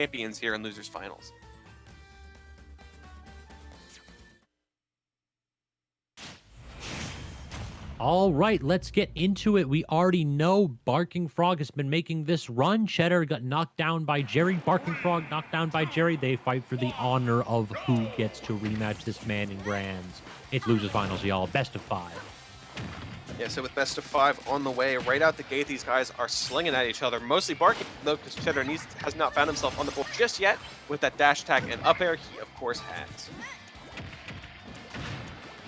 champions here in losers finals. All right, let's get into it. We already know Barking Frog has been making this run. Cheddar got knocked down by Jerry. Barking Frog knocked down by Jerry. They fight for the honor of who gets to rematch this man in grands. It's losers finals, y'all. Best of 5. Yeah, so with best of 5 on the way, right out the gate, these guys are slinging at each other. Mostly Barking, though, because Cheddar has not found himself on the board just yet. With that dash attack and up air, he, of course, has.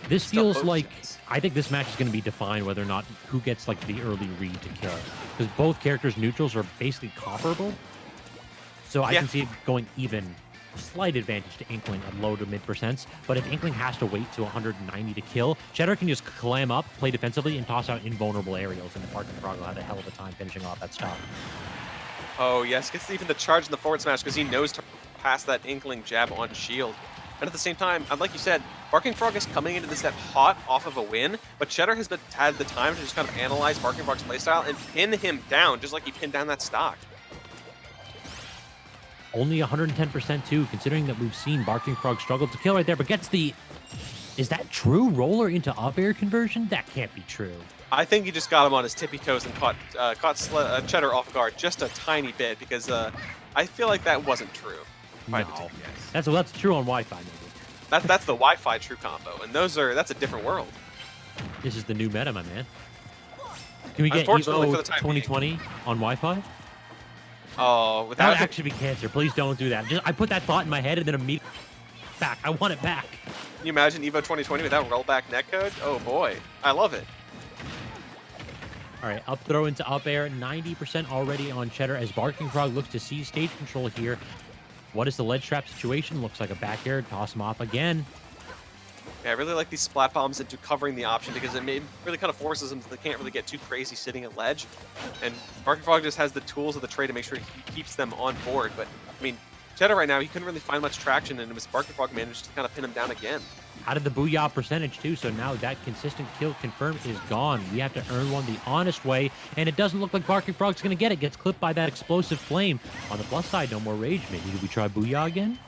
This feels like, I think this match is going to be defined whether or not who gets like the early read to kill. Because both characters' neutrals are basically comparable. So I can see it going even. Slight advantage to Inkling at low to mid percents. But if Inkling has to wait to 190 to kill, Cheddar can just clam up, play defensively, and toss out invulnerable aerials. And the Barking Frog will have a hell of a time finishing off that stock. Oh, yes. Gets even the charge in the forward smash because he knows to pass that Inkling jab on shield. And at the same time, like you said, Barking Frog is coming into this set hot off of a win, but Cheddar has had the time to just kind of analyze Barking Frog's playstyle and pin him down, just like he pinned down that stock. Only 110% too, considering that we've seen Barking Frog struggle to kill right there, but gets the... Is that true? Roller into up air conversion? That can't be true. I think he just got him on his tippy toes and caught Cheddar off guard just a tiny bit, because I feel like that wasn't true. No. That's true on Wi-Fi, maybe. That's the Wi-Fi true combo, and that's a different world. This is the new meta, my man. Can we get Evo 2020 on Wi-Fi? Oh, that would actually be cancer. Please don't do that. I put that thought in my head and then immediately back. I want it back. Can you imagine Evo 2020 without rollback netcode? Oh boy, I love it. All right, up throw into up air, 90% already on Cheddar as Barking Frog looks to seize stage control here. What is the ledge trap situation? Looks like a back air. Toss him off again. Yeah, I really like these splat bombs into covering the option because it really kind of forces them so they can't really get too crazy sitting at ledge. And Barking Frog just has the tools of the trade to make sure he keeps them on board. But, I mean, Cheddar right now, he couldn't really find much traction, and it was Barking Frog managed to kind of pin him down again. Out of the booyah percentage, too, so now that consistent kill confirmed is gone. We have to earn one the honest way, and it doesn't look like Barking Frog's going to get it. Gets clipped by that explosive flame. On the plus side, no more rage. Maybe do we try booyah again?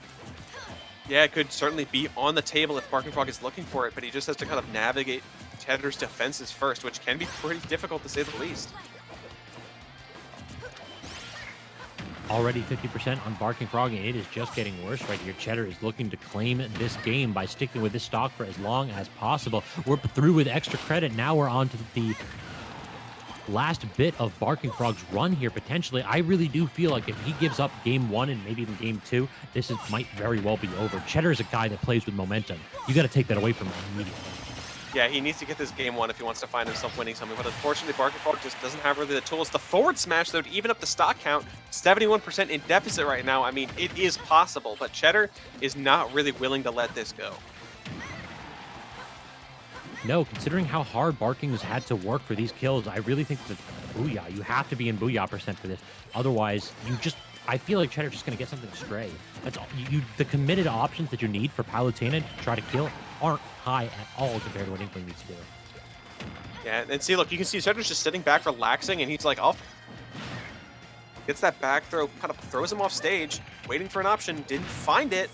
Yeah, it could certainly be on the table if Barking Frog is looking for it, but he just has to kind of navigate Cheddar's defenses first, which can be pretty difficult to say the least. Already 50% on Barking Frog, and it is just getting worse right here. Cheddar is looking to claim this game by sticking with this stock for as long as possible. We're through with extra credit. Now we're on to the last bit of Barking Frog's run here, potentially. I really do feel like if he gives up game 1 and maybe even game 2, this might very well be over. Cheddar is a guy that plays with momentum. You got to take that away from him immediately. Yeah, he needs to get this game 1 if he wants to find himself winning something. But unfortunately, Barking Frog just doesn't have really the tools. The forward smash, though, to even up the stock count, 71% in deficit right now. I mean, it is possible, but Cheddar is not really willing to let this go. No, considering how hard Barking has had to work for these kills, I really think that booyah, you have to be in booyah percent for this. Otherwise, I feel like Cheddar's just going to get something stray. That's all. The committed options that you need for Palutena to try to kill aren't high at all compared to what Inkling needs to do. Yeah, and see, look, you can see Cheddar's just sitting back, relaxing, and he's like, gets that back throw, kind of throws him off stage, waiting for an option, didn't find it.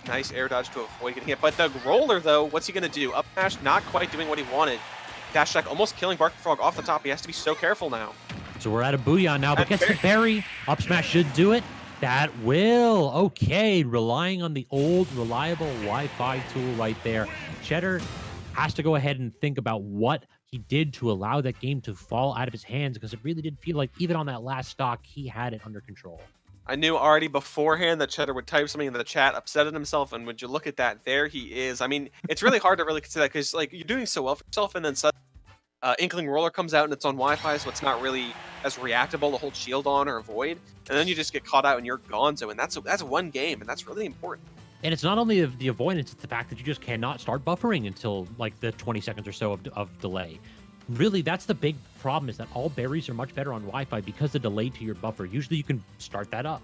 Nice air dodge to avoid getting hit. But the roller, though, what's he going to do? Up smash, not quite doing what he wanted. Dash attack almost killing Barking Frog off the top. He has to be so careful now. So we're at a booyah now, but gets the berry. Up smash should do it. That will. Okay, relying on the old, reliable Wi-Fi tool right there. Cheddar has to go ahead and think about what he did to allow that game to fall out of his hands, because it really did feel like even on that last stock, he had it under control. I knew already beforehand that Cheddar would type something in the chat, upset at himself, and would you look at that, there he is. I mean, it's really hard to really consider that, because like, you're doing so well for yourself, and then suddenly Inkling Roller comes out and it's on Wi-Fi, so it's not really as reactable to hold shield on or avoid, and then you just get caught out and you're gonzo, and that's one game, and that's really important. And it's not only the avoidance, it's the fact that you just cannot start buffering until like the 20 seconds or so of delay. Really, that's the big problem, is that all berries are much better on Wi-Fi because the delay to your buffer. Usually you can start that up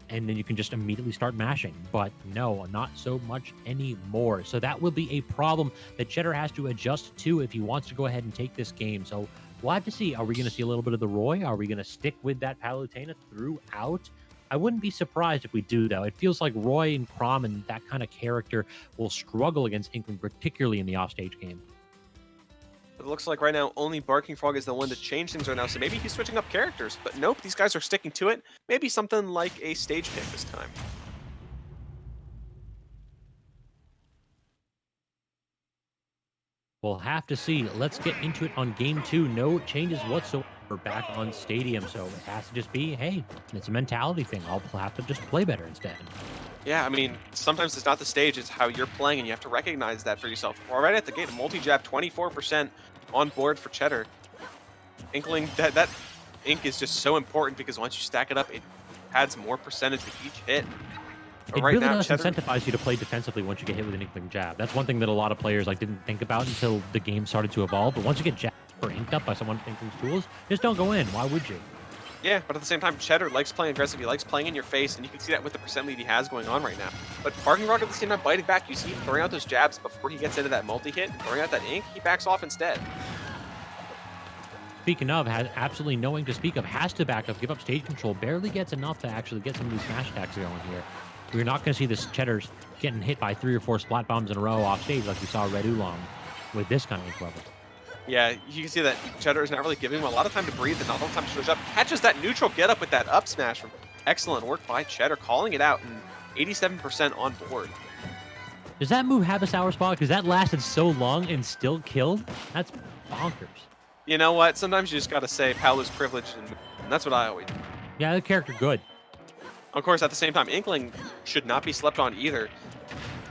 and then you can just immediately start mashing. But no, not so much anymore. So that will be a problem that Cheddar has to adjust to if he wants to go ahead and take this game. So we'll have to see. Are we going to see a little bit of the Roy? Are we going to stick with that Palutena throughout? I wouldn't be surprised if we do, though. It feels like Roy and Crom and that kind of character will struggle against Inkling, particularly in the offstage game. It looks like right now only Barking Frog is the one to change things right now, so maybe he's switching up characters. But nope, these guys are sticking to it. Maybe something like a stage pick this time. We'll have to see. Let's get into it on game 2. No changes whatsoever back on Stadium, so it has to just be, hey, it's a mentality thing. I'll have to just play better instead. Yeah, I mean, sometimes it's not the stage, it's how you're playing, and you have to recognize that for yourself. Well, right at the gate, multi-jab, 24% on board for Cheddar. Inkling, that ink is just so important because once you stack it up, it adds more percentage with each hit. But It right really now, does Cheddar, incentivize you to play defensively once you get hit with an Inkling jab. That's one thing that a lot of players didn't think about until the game started to evolve. But once you get jabbed or inked up by someone with Inkling's tools, just don't go in. Why would you? yeah, but at the same time, Cheddar likes playing aggressive. He likes playing in your face, and you can see that with the percent lead he has going on right now. But Barking Frog at the same time biting back. You see him throwing out those jabs before he gets into that multi-hit, throwing out that ink, he backs off instead. Speaking of, has absolutely no ink to speak of, has to back up, give up stage control, barely gets enough to actually get some of these smash attacks going here. We're not going to see this Cheddar's getting hit by 3 or 4 splat bombs in a row off stage like we saw Red Oolong with this kind of ink level. Yeah, you can see that Cheddar is not really giving him a lot of time to breathe and not a lot of time to switch up. Catches that neutral get up with that up smash. Excellent work by Cheddar, calling it out, and 87% on board. Does that move have a sour spot? Because that lasted so long and still killed? That's bonkers. You know what? Sometimes you just got to say Palu's privileged, and that's what I always do. Yeah, the character good. Of course, at the same time, Inkling should not be slept on either.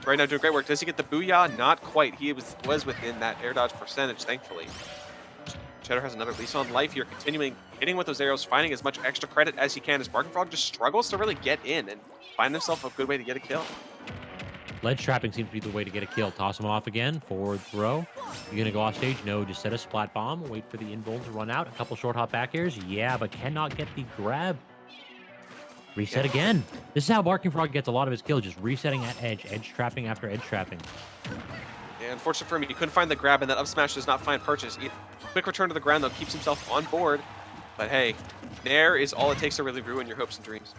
Right now, doing great work. Does he get the booyah? Not quite. He was within that air dodge percentage, thankfully. Cheddar has another lease on life here, continuing hitting with those arrows, finding as much extra credit as he can, as Barking Frog just struggles to really get in and find himself a good way to get a kill. Ledge trapping seems to be the way to get a kill. Toss him off again. Forward throw. You're going to go off stage? No, just set a splat bomb. Wait for the invuln to run out. A couple short hop back airs. Yeah, but cannot get the grab. Reset again. This is how Barking Frog gets a lot of his kills, just resetting at edge. Edge trapping after edge trapping. Yeah, unfortunately for him, he couldn't find the grab, and that up smash does not find purchase. Quick return to the ground, though, keeps himself on board. But hey, there is all it takes to really ruin your hopes and dreams.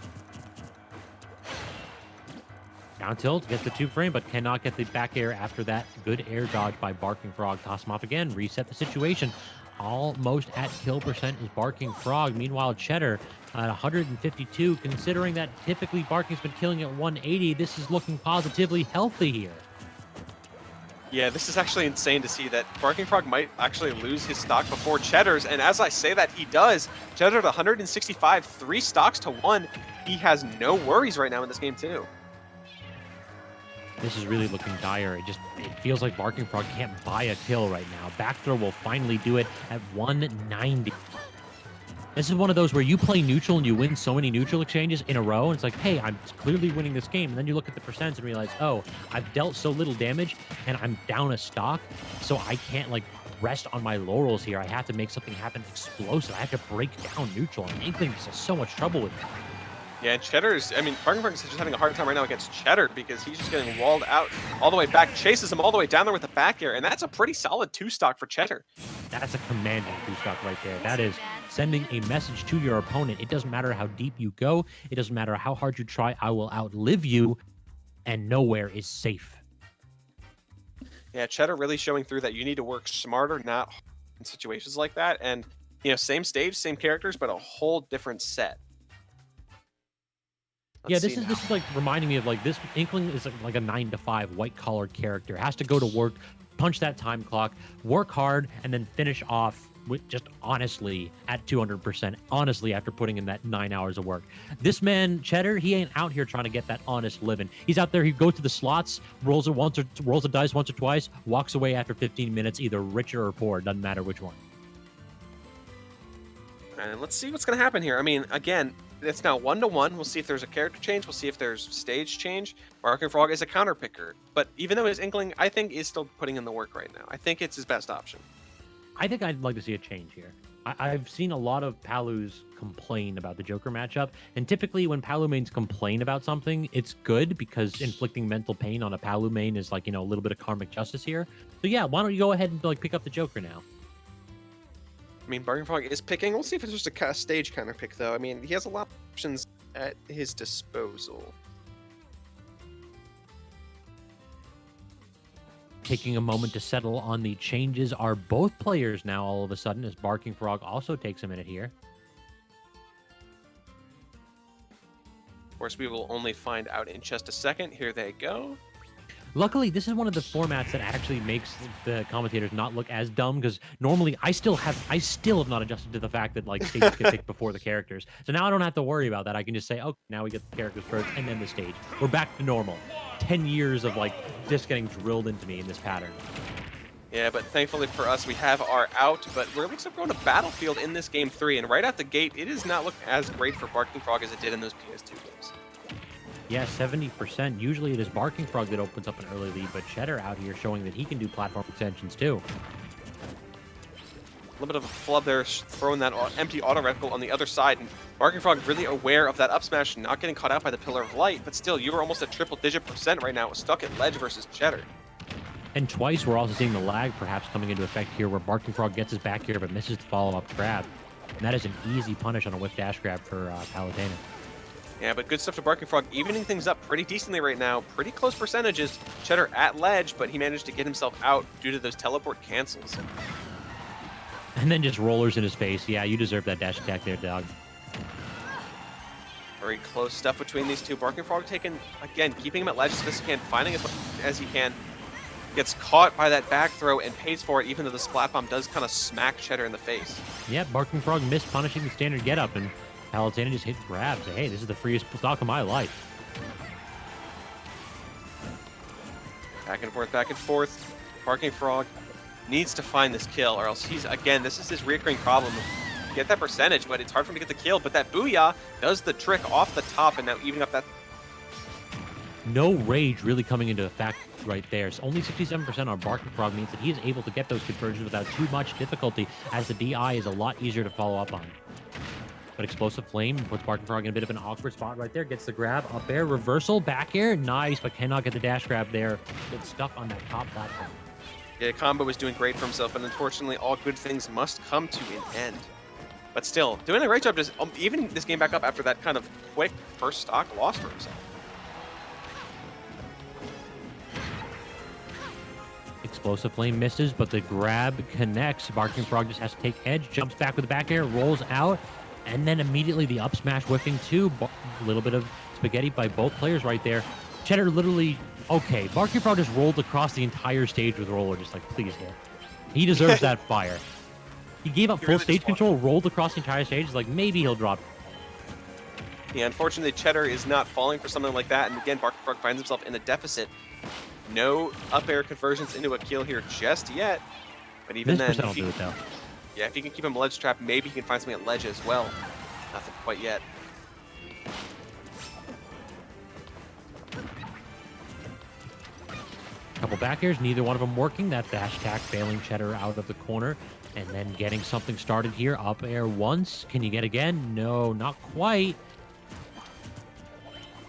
Down tilt, gets the 2 frame, but cannot get the back air after that. Good air dodge by Barking Frog. Toss him off again, reset the situation. Almost at kill percent is Barking Frog. Meanwhile, Cheddar at 152, considering that typically Barking's been killing at 180. This is looking positively healthy here. Yeah, this is actually insane to see that Barking Frog might actually lose his stock before Cheddar's, and as I say that, he does. Cheddar at 165, 3 stocks to 1. He has no worries right now in this game, too. This is really looking dire. It feels like Barking Frog can't buy a kill right now. Back throw will finally do it at 190. This is one of those where you play neutral and you win so many neutral exchanges in a row, and it's like, hey, I'm clearly winning this game. And then you look at the percents and realize, oh, I've dealt so little damage and I'm down a stock, so I can't rest on my laurels here. I have to make something happen explosive. I have to break down neutral. And Inkling has so much trouble with that. Yeah, and Cheddar's, Barking Frog is just having a hard time right now against Cheddar because he's just getting walled out all the way back, chases him all the way down there with the back air, and that's a pretty solid 2 stock for Cheddar. That's a commanding 2 stock right there. That is sending a message to your opponent. It doesn't matter how deep you go. It doesn't matter how hard you try. I will outlive you, and nowhere is safe. Yeah, Cheddar really showing through that you need to work smarter, not harder in situations like that. And, same stage, same characters, but a whole different set. Yeah, this is reminding me of this Inkling is like a 9 to 5 white collar character. Has to go to work, punch that time clock, work hard, and then finish off with just honestly at 200%. Honestly, after putting in that 9 hours of work, this man Cheddar, he ain't out here trying to get that honest living. He's out there. He goes to the slots, rolls a dice once or twice, walks away after 15 minutes, either richer or poor. Doesn't matter which one. And let's see what's going to happen here. I mean, again, it's now 1-to-1. We'll see if there's a character change. We'll see if there's stage change. Barking Frog is a counter picker. But even though his Inkling, I think, is still putting in the work right now. I think it's his best option. I think I'd like to see a change here. I've seen a lot of Palus complain about the Joker matchup. And typically when Palu mains complain about something, it's good because inflicting mental pain on a Palu main is a little bit of karmic justice here. So yeah, why don't you go ahead and pick up the Joker now? I mean, Barking Frog is picking. We'll see if it's just a stage counter pick, though. I mean, he has a lot of options at his disposal. Taking a moment to settle on the changes are both players now all of a sudden, as Barking Frog also takes a minute here. Of course, we will only find out in just a second. Here they go. Luckily, this is one of the formats that actually makes the commentators not look as dumb, because normally I still have not adjusted to the fact that like stages get picked before the characters. So now I don't have to worry about that. I can just say, okay, now we get the characters first and then the stage. We're back to normal. 10 years of like just getting drilled into me in this pattern. Yeah, but thankfully for us, we have our out, but we're mixed up going to Battlefield in this game 3, and right out the gate, it is not looking as great for Barking Frog as it did in those PS2 games. Yeah, 70%. Usually it is Barking Frog that opens up an early lead, but Cheddar out here showing that he can do platform extensions too. A little bit of a flub there, throwing that empty auto reticle on the other side, and Barking Frog really aware of that up smash, not getting caught out by the Pillar of Light, but still, you are almost at triple-digit % right now, stuck at ledge versus Cheddar. And twice we're also seeing the lag perhaps coming into effect here, where Barking Frog gets his back here but misses the follow-up grab. And that is an easy punish on a whiff dash grab for Palutena. Yeah, but good stuff to Barking Frog, evening things up pretty decently right now. Pretty close percentages. Cheddar at ledge, but he managed to get himself out due to those teleport cancels. And then just rollers in his face. Yeah, you deserve that dash attack there, dog. Very close stuff between these two. Barking Frog taking, again, keeping him at ledge as best he can, finding as much as he can. Gets caught by that back throw and pays for it, even though the splat bomb does kind of smack Cheddar in the face. Yeah, Barking Frog missed punishing the standard get-up, and Palutena just hit grabs. Hey, this is the freest stock of my life. Back and forth, back and forth. Barking Frog needs to find this kill, or else he's, again, this is his reoccurring problem. Get that percentage, but it's hard for him to get the kill. But that Booyah does the trick off the top, and now evening up that. No rage really coming into effect right there. So only 67% on Barking Frog means that he is able to get those conversions without too much difficulty, as the DI is a lot easier to follow up on. But Explosive Flame puts Barking Frog in a bit of an awkward spot right there. Gets the grab up air, reversal, back air, nice, but cannot get the dash grab there. Gets stuck on that top platform. Yeah, Combo was doing great for himself, and unfortunately, all good things must come to an end. But still, doing a great job just even this game back up after that kind of quick first stock loss for himself. Explosive Flame misses, but the grab connects. Barking Frog just has to take edge, jumps back with the back air, rolls out, and then immediately the up smash whiffing too. A little bit of spaghetti by both players right there. Cheddar literally, okay, Barking Frog just rolled across the entire stage with roller, just like, please hit. He deserves that fire. He gave up full really stage control, rolled across the entire stage, like maybe he'll drop. Yeah, unfortunately, Cheddar is not falling for something like that, and again, Barking Frog finds himself in a deficit. No up air conversions into a kill here just yet, but even then, will do it though. Yeah, if he can keep him ledge trap, maybe he can find something at ledge as well. Nothing quite yet. Couple back airs, neither one of them working. That dash attack failing Cheddar out of the corner, and then getting something started here. Up air once. Can you get again? No, not quite.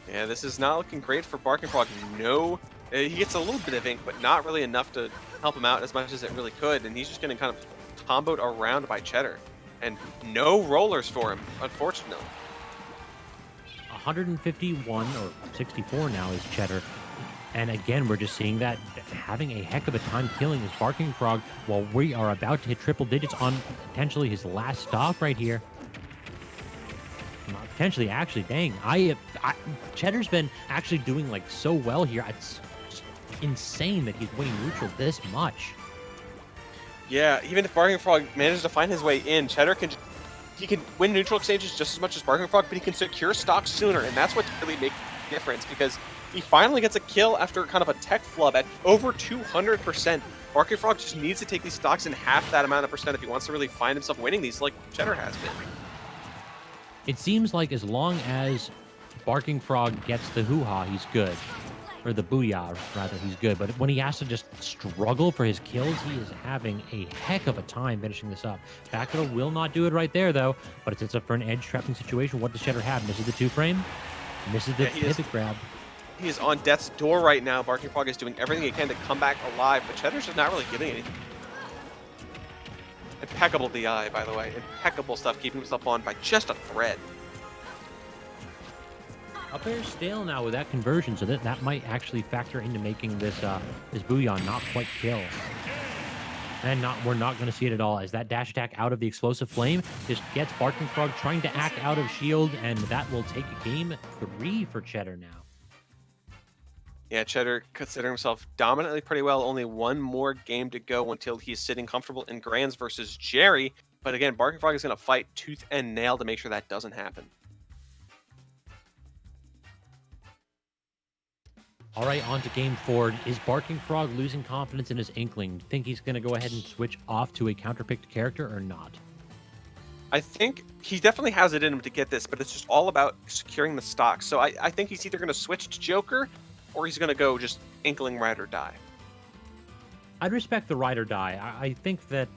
Yeah, this is not looking great for Barking Frog. No, he gets a little bit of ink, but not really enough to help him out as much as it really could, and he's just getting kind of comboed around by Cheddar. And no rollers for him, unfortunately. 151 or 64 now is Cheddar. And again, we're just seeing that having a heck of a time killing his Barking Frog while we are about to hit triple digits on potentially his last stock right here. Not potentially, actually, dang. Cheddar's been actually doing like so well here. It's just insane that he's winning neutral this much. Yeah, even if Barking Frog manages to find his way in, Cheddar can win neutral exchanges just as much as Barking Frog, but he can secure stocks sooner, and that's what really makes the difference, because he finally gets a kill after kind of a tech flub at over 200%. Barking Frog just needs to take these stocks in half that amount of percent if he wants to really find himself winning these like Cheddar has been. It seems like as long as Barking Frog gets the hoo-ha, he's good. Or the booyah, rather, he's good. But when he has to just struggle for his kills, he is having a heck of a time finishing this up. Back throw will not do it right there, though. But it sets up for an edge trapping situation. What does Cheddar have? Misses the two-frame? Misses the pivot grab. He is on death's door right now. Barking Frog is doing everything he can to come back alive, but Cheddar's just not really getting anything. Impeccable DI, by the way. Impeccable stuff, keeping himself on by just a thread. Up air stale now with that conversion, so that might actually factor into making this this Booyah not quite kill. And we're not going to see it at all as that dash attack out of the explosive flame just gets Barking Frog trying to act out of shield, and that will take game 3 for Cheddar now. Yeah, Cheddar considering himself dominantly pretty well. Only one more game to go until he's sitting comfortable in Grands versus Jerry. But again, Barking Frog is going to fight tooth and nail to make sure that doesn't happen. All right, on to game 4. Is Barking Frog losing confidence in his Inkling? Think he's going to go ahead and switch off to a counterpicked character or not? I think he definitely has it in him to get this, but it's just all about securing the stock. So I think he's either going to switch to Joker or he's going to go just Inkling ride or die. I'd respect the ride or die. I think that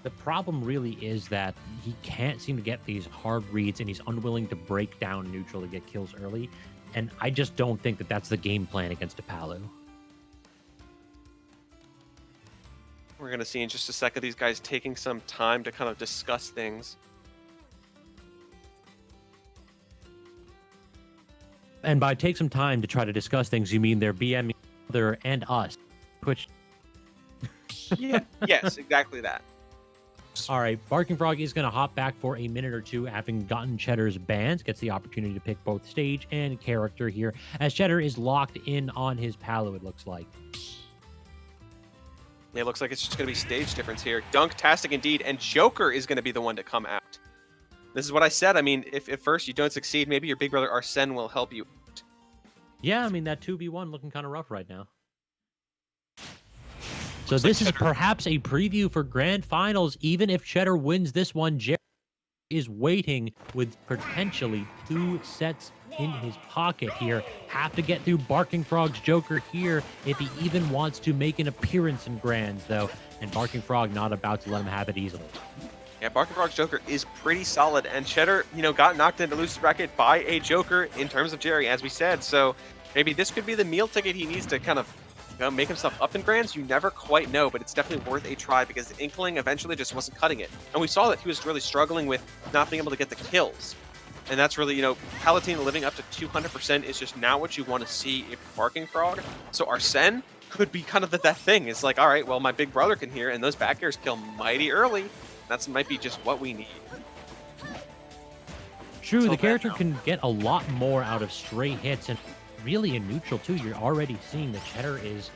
the problem really is that he can't seem to get these hard reads, and he's unwilling to break down neutral to get kills early. And I just don't think that that's the game plan against a Palu. We're going to see in just a second these guys taking some time to kind of discuss things. And by take some time to try to discuss things, you mean they're BMing other and us. Which... Yeah, yes, exactly that. All right, Barking Frog is going to hop back for a minute or two, having gotten Cheddar's bans. Gets the opportunity to pick both stage and character here, as Cheddar is locked in on his Palu, it looks like. Yeah, it looks like it's just going to be stage difference here. Dunktastic indeed, and Joker is going to be the one to come out. This is what I said. I mean, if at first you don't succeed, maybe your big brother Arsene will help you out. Yeah, I mean, that 2v1 looking kind of rough right now. So this is perhaps a preview for Grand Finals. Even if Cheddar wins this one, Jerry is waiting with potentially 2 sets in his pocket here. Have to get through Barking Frog's Joker here if he even wants to make an appearance in Grands, though. And Barking Frog not about to let him have it easily. Yeah, Barking Frog's Joker is pretty solid, and Cheddar, got knocked into loser's bracket by a Joker in terms of Jerry, as we said. So maybe this could be the meal ticket he needs to kind of make himself up in Grands. You never quite know, but it's definitely worth a try because the Inkling eventually just wasn't cutting it. And we saw that he was really struggling with not being able to get the kills. And that's really, Palutena living up to 200% is just not what you want to see if Barking Frog. So Arsene could be kind of that thing. It's like, all right, well, my big brother can hear, and those back airs kill mighty early. That might be just what we need. True, the character can get a lot more out of stray hits, and really in neutral too. You're already seeing that Cheddar is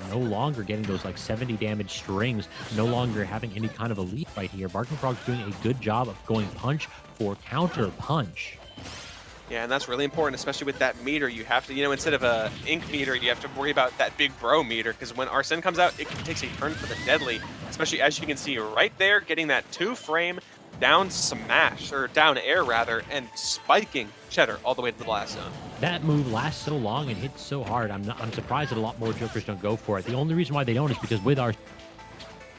no longer getting those like 70 damage strings, no longer having any kind of a lead right here. Barking Frog's doing a good job of going punch for counter punch. Yeah, and that's really important, especially with that meter. You have to, instead of a ink meter, you have to worry about that big bro meter, because when Arsene comes out, it takes a turn for the deadly, especially as you can see right there, getting that 2-frame down smash, or down air rather, and spiking Cheddar all the way to the blast zone. That move lasts so long and hits so hard. I'm surprised that a lot more Jokers don't go for it. The only reason why they don't is because with our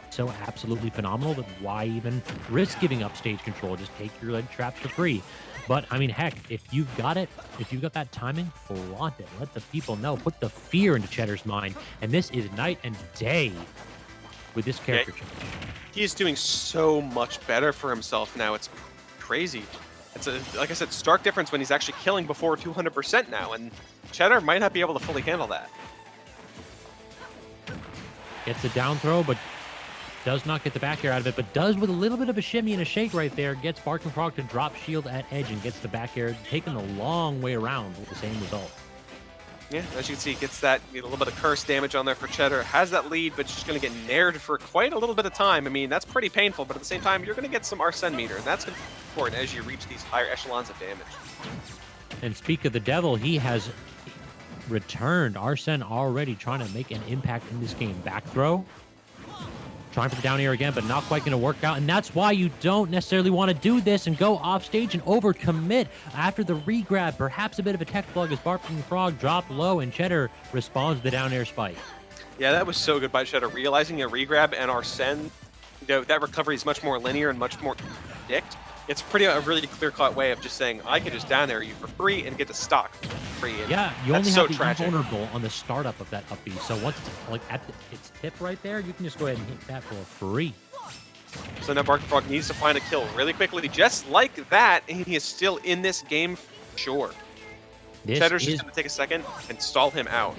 so absolutely phenomenal that why even risk giving up stage control? Just take your lead traps for free. But I mean, heck, if you've got it, if you've got that timing, flaunt it. Let the people know. Put the fear into Cheddar's mind. And this is night and day with this character change. He is doing so much better for himself now. It's crazy. It's like I said, stark difference when he's actually killing before 200% now, and Cheddar might not be able to fully handle that. Gets a down throw, but does not get the back air out of it, but does with a little bit of a shimmy and a shake right there. Gets Barking Frog to drop shield at edge and gets the back air, taken the long way around with the same result. Yeah, as you can see, gets that a little bit of curse damage on there for Cheddar. Has that lead, but just going to get nared for quite a little bit of time. I mean, that's pretty painful, but at the same time, you're going to get some Arsene meter, and that's important as you reach these higher echelons of damage. And speak of the devil, he has returned. Arsene already trying to make an impact in this game. Back throw. Trying for the down air again, but not quite going to work out. And that's why you don't necessarily want to do this and go off stage and overcommit after the regrab. Perhaps a bit of a tech plug as Barking Frog dropped low and Cheddar responds to the down air spike. Yeah, that was so good by Cheddar. Realizing a regrab and Arsene, that recovery is much more linear and much more predict. It's a really clear-cut way of just saying, I can just down air you for free and get to stock free. And yeah, you only have the tragic. invulnerable on the startup of that up B. So once it's like at its tip right there, you can just go ahead and hit that for free. So now Barking Frog needs to find a kill really quickly, just like that, and he is still in this game for sure. This Cheddar's is just going to take a second and stall him out.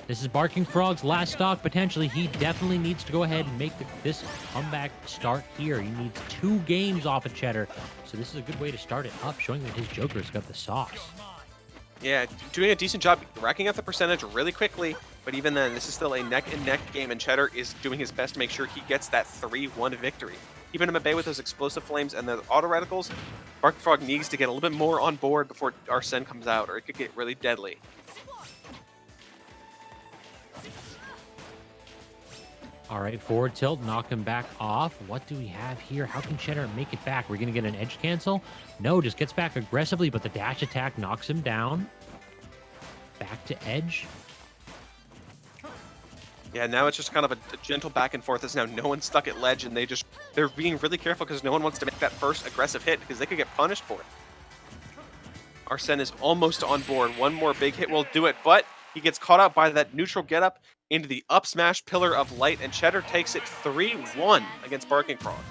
This is Barking Frog's last stock, potentially. He definitely needs to go ahead and make this comeback start here. He needs 2 games off of Cheddar, so this is a good way to start it up, showing that his Joker's got the sauce. Yeah, doing a decent job racking up the percentage really quickly, but even then, this is still a neck-and-neck game, and Cheddar is doing his best to make sure he gets that 3-1 victory. Keeping him at bay with those explosive flames and the auto radicals, Barking Frog needs to get a little bit more on board before Arsene comes out, or it could get really deadly. All right, forward tilt, knock him back off. What do we have here? How can Cheddar make it back? We're going to get an edge cancel? No, just gets back aggressively, but the dash attack knocks him down. Back to edge. Yeah, now it's just kind of a gentle back and forth as now no one's stuck at ledge, and they're being really careful because no one wants to make that first aggressive hit because they could get punished for it. Arsene is almost on board. One more big hit will do it, but he gets caught out by that neutral getup into the up smash Pillar of Light, and Cheddar takes it 3-1 against Barking Frog.